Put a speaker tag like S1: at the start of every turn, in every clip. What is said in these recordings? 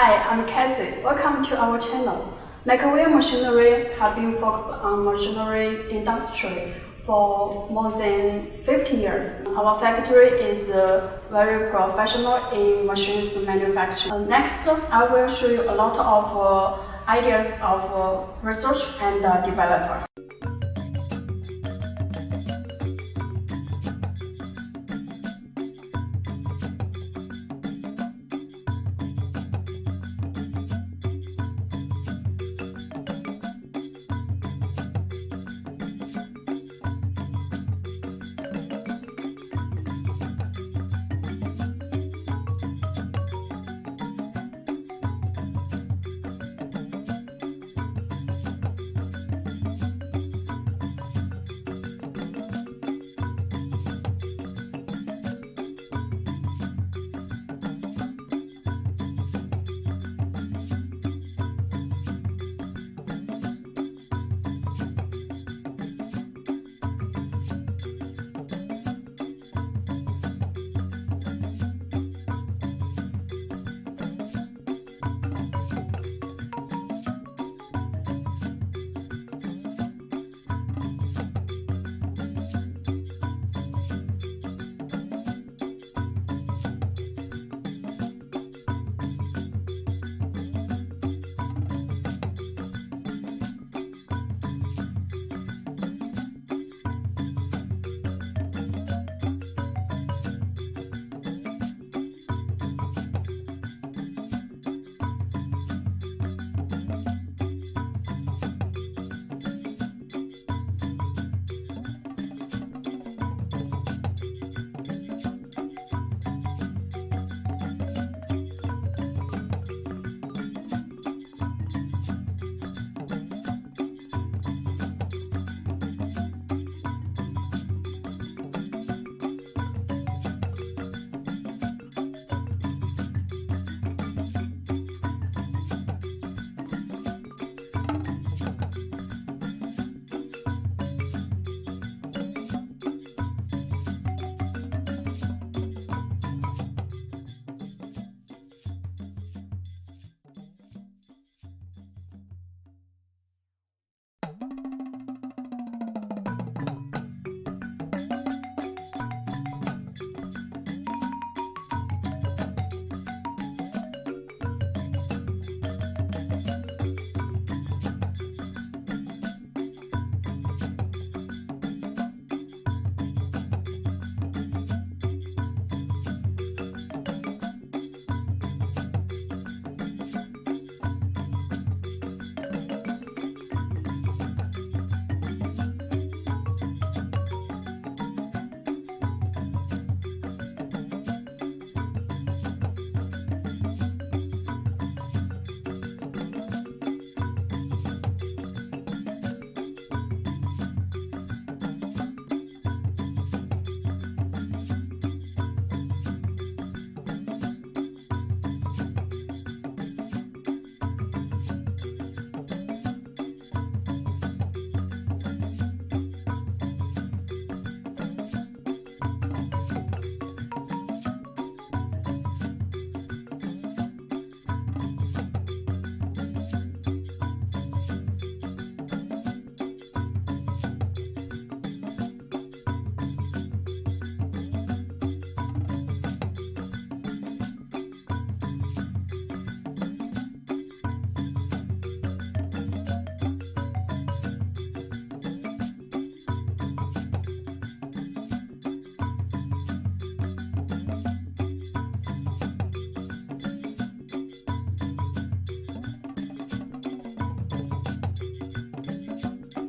S1: Hi, I'm Cassie. Welcome to our channel. MAKWELL machinery have been focused on machinery industry for more than 50 years. Our factory is very professional in machines manufacturing. Next, I will show you a lot of ideas of research and developer.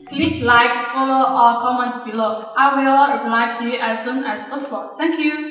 S2: Click like, follow, or comment below. I will reply to you as soon as possible. Thank you.